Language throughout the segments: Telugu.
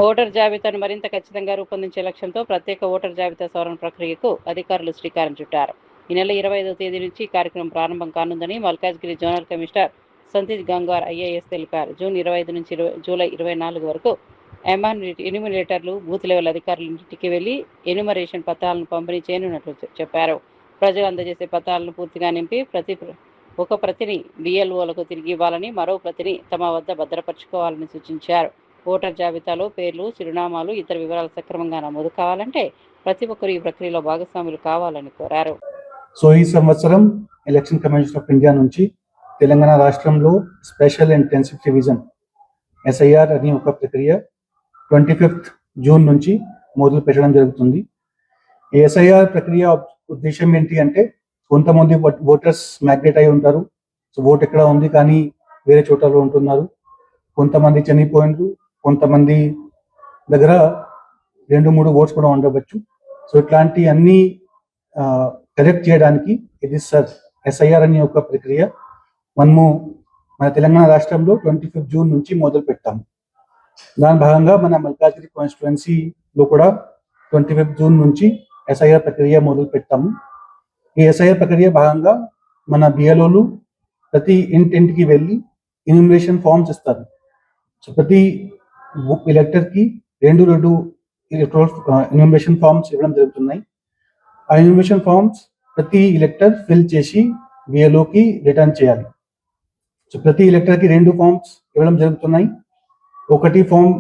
ఓటర్ జాబితాను మరింత ఖచ్చితంగా రూపొందించే లక్ష్యంతో ప్రత్యేక ఓటర్ జాబితా సవరణ ప్రక్రియకు అధికారులు శ్రీకారం చుట్టారు. ఈ నెల 25వ తేదీ నుంచి ఈ కార్యక్రమం ప్రారంభం కానుందని Malkajgiri zonal commissioner Santhosh Gangwar IAS తెలిపారు. జూన్ 25 నుంచి జూలై 24 వరకు ఎన్యూమినేటర్లు బూత్ లెవెల్ అధికారులు ఇంటికి వెళ్లి ఎన్యూమరేషన్ పత్రాలను పంపిణీ చేయనున్నట్లు చెప్పారు. ప్రజలు అందజేసే పత్రాలను పూర్తిగా నింపి ఒక ప్రతిని బిఎల్ఓలకు తిరిగి ఇవ్వాలని, మరో ప్రతిని తమ వద్ద భద్రపరచుకోవాలని సూచించారు. ఓటర్ జాబితాలో పేర్లు, చిరునామాలు, ఇతర వివరాలు సక్రమంగా నమోదు కావాలంటే ప్రతి ఒక్కరు ఈ ప్రక్రియలో భాగస్వాములు కావాలని కోరారు. సో ఈ సంవత్సరం ఎలక్షన్ కమిషన్ ఆఫ్ ఇండియా నుంచి తెలంగాణ రాష్ట్రంలో స్పెషల్ ఇంటెన్సివ్ రివిజన్ ఎస్ఐఆర్ అనే ఒక ప్రక్రియ 25th జూన్ నుంచి మొదలు పెట్టడం జరుగుతుంది. ఈ ఎస్ఐఆర్ ప్రక్రియ ఉద్దేశం ఏంటి అంటే, కొంతమంది ఓటర్స్ మైగ్రేట్ అయి ఉంటారు. సో ఓట్ ఎక్కడ ఉంది కానీ వేరే చోటలో ఉంటున్నారు. కొంతమంది చనిపోయినారు, కొంతమంది దగ్గర 2-3 ఓట్స్ కూడా ఉండవచ్చు. సో ఇట్లాంటి అన్ని కరెక్ట్ చేయడానికి ఇది ఎస్ఐఆర్ అనే ఒక ప్రక్రియ మనము మన తెలంగాణ రాష్ట్రంలో 25th జూన్ నుంచి మొదలు పెట్టాము. దాని భాగంగా మన మల్కాజ్గిరి కాన్స్టిట్యుయెన్సీలో కూడా 25th జూన్ నుంచి ఎస్ఐఆర్ ప్రక్రియ మొదలు పెట్టాము. ఈ ఎస్ఐఆర్ ప్రక్రియ భాగంగా మన బిఎల్ఓలు ప్రతి ఇంటికి వెళ్ళి ఎన్యూమరేషన్ ఫామ్స్ ఇస్తారు. సో ప్రతి ఎలక్టర్కి 2 ఎలక్టరల్ ఎన్యూమరేషన్ ఫామ్స్ ఇవ్వడం జరుగుతున్నాయి. ఆ ఎన్యూమరేషన్ ఫామ్స్ ప్రతి ఎలక్టర్ ఫిల్ చేసి బిఎల్ఓకి రిటర్న్ చేయాలి. సో ప్రతి ఎలక్టర్కి 2 ఫామ్స్ ఇవ్వడం జరుగుతున్నాయి. ఒకటి ఫామ్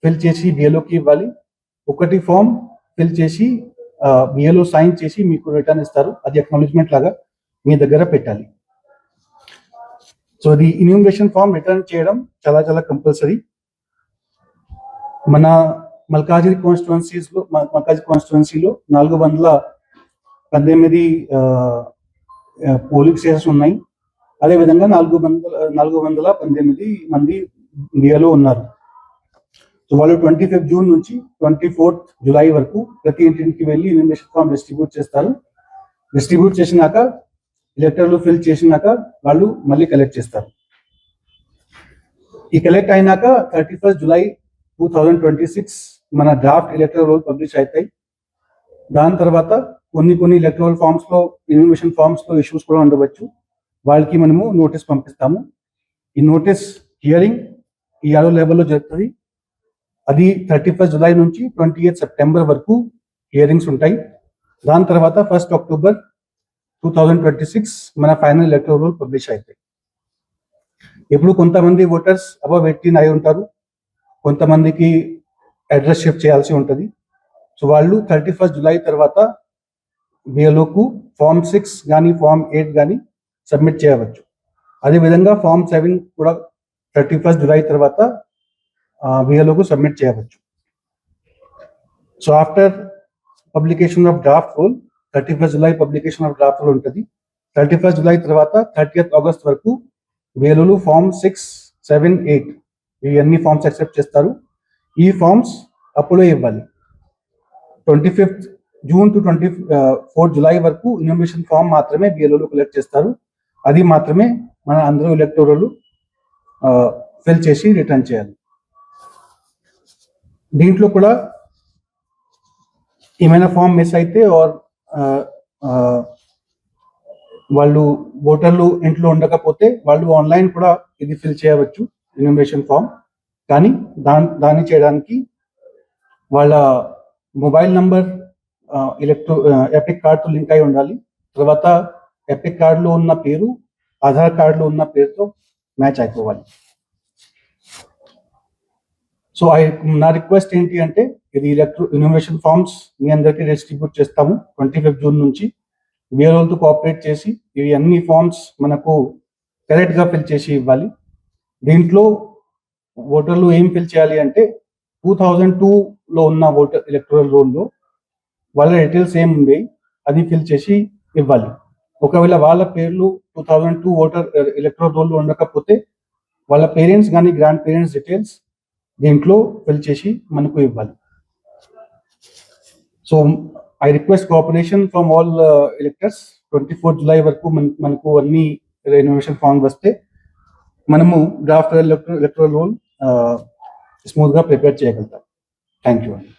ఫిల్ చేసి బిఎల్ఓకి ఇవ్వాలి, ఒకటి ఫామ్ ఫిల్ చేసి బిఎల్ఓ సైన్ చేసి మీకు రిటర్న్ ఇస్తారు. అది అక్నాలెడ్జ్మెంట్ లాగా మీ దగ్గర పెట్టాలి. సో అది ఎన్యూమరేషన్ ఫామ్ రిటర్న్ చేయడం చాలా చాలా కంపల్సరీ. మన మల్కాజ్గిరి కాన్స్టిట్యుయెన్సీలో 418 పోలింగ్ స్టేషన్స్ ఉన్నాయి. అదేవిధంగా 418 మంది బిఎల్ఓ ఉన్నారు. సో వాళ్ళు 25th జూన్ నుంచి 24th జూలై వరకు ప్రతి ఇంటికి వెళ్ళి ఎన్యూమరేషన్ ఫామ్ డిస్ట్రిబ్యూట్ చేస్తారు. డిస్ట్రిబ్యూట్ చేసినాక ఎలక్టర్లు ఫిల్ చేసినాక వాళ్ళు మళ్ళీ కలెక్ట్ చేస్తారు. ఈ కలెక్ట్ అయినాక 31st జూలై 2026 మన డ్రాఫ్ట్ ఎలక్టరల్ రోల్ పబ్లిష్ అవుతాయి. దాని తర్వాత కొన్ని ఎలక్టరల్ ఫామ్స్ లో, ఎన్యూమరేషన్ ఫామ్స్ లో ఇష్యూస్ కూడా ఉండవచ్చు. వాళ్ళకి మనము నోటీస్ పంపిస్తాము. ఈ నోటీస్ హియరింగ్ ఈ 6 లెవెల్లో జరుగుతుంది. అది 31st జూలై నుంచి 28th సెప్టెంబర్ వరకు హియరింగ్స్ ఉంటాయి. దాని తర్వాత 1st అక్టోబర్ 2026 మన ఫైనల్ ఎలక్టరల్ రోల్ పబ్లిష్ అవుతాయి. ఇప్పుడు కొంతమంది ఓటర్స్ అబవ్ 18 అయి ఉంటారు, కొంతమందికి అడ్రస్ షిఫ్ట్ చేయాల్సి ఉంటుంది. సో వాళ్ళు 31st జూలై తర్వాత బిఎల్ఓకు ఫామ్ 6 కానీ ఫామ్ 8 కానీ సబ్మిట్ చేయవచ్చు. అదేవిధంగా ఫామ్ 7 కూడా 31st జూలై తర్వాత బిఎల్ఓకు సబ్మిట్ చేయవచ్చు. So after publication of draft role 31st July publication of draft role ఉంటుంది. 31st జూలై తర్వాత 30th ఆగస్ట్ వరకు బిఎల్ఓలు ఫామ్ 6, 7, 8 ఇవన్నీ ఫామ్స్ యాక్సెప్ట్ చేస్తారు. ఈ ఫామ్స్ అప్పుడే ఇవ్వాలి. 25th June to 24th July వరకు ఎన్యూమరేషన్ ఫామ్ మాత్రమే బిఎల్ఓలు కలెక్ట్ చేస్తారు. అది మాత్రమే మన అందరూ ఎలక్టోరల్ ఫిల్ చేసి రిటర్న్ చేయాలి. దీంట్లో కూడా ఏమైనా ఫామ్ మిస్ అయితే వాళ్ళు ఓటర్లు ఇంట్లో ఉండకపోతే వాళ్ళు ఆన్లైన్ కూడా ఇది ఫిల్ చేయవచ్చు ఎన్యూమరేషన్ ఫామ్. కానీ దాన్ని చేయడానికి వాళ్ళ మొబైల్ నంబర్ ఎపిక్ కార్డ్తో లింక్ అయి ఉండాలి. తర్వాత ఎపిక్ కార్డులో ఉన్న పేరు ఆధార్ కార్డులో ఉన్న పేరుతో మ్యాచ్ అయిపోవాలి. సో నా రిక్వెస్ట్ ఏంటి అంటే, ఇది ఎన్యూమరేషన్ ఫామ్స్ మీ అందరికీ డిస్ట్రిబ్యూట్ చేస్తాము 25th జూన్ నుంచి. బిఎల్ఓలతో కోఆపరేట్ చేసి ఇవి అన్ని ఫామ్స్ మనకు కరెక్ట్గా ఫిల్ చేసి ఇవ్వాలి. దీంట్లో ఓటర్లు ఏం ఫిల్ చేయాలి అంటే, 2002లో ఉన్న ఓటర్ ఎలక్టరల్ రోల్లో వాళ్ళ డీటెయిల్స్ ఏం ఉండేవి అది ఫిల్ చేసి ఇవ్వాలి. ఒకవేళ వాళ్ళ పేర్లు 2002 ఓటర్ ఎలక్టరల్ రోల్లో ఉండకపోతే వాళ్ళ పేరెంట్స్ కానీ గ్రాండ్ పేరెంట్స్ డీటెయిల్స్ దీంట్లో ఫిల్ చేసి మనకు ఇవ్వాలి. So I request cooperation from all electors. 24th July వరకు మనకు అన్ని రెన్యువేషన్ ఫామ్ వస్తే మనము డ్రాఫ్ట్ ఎలక్టరల్ రోల్ స్మూత్ గా ప్రిపేర్ చేయగలుగుతాం. థ్యాంక్ యూ అండి.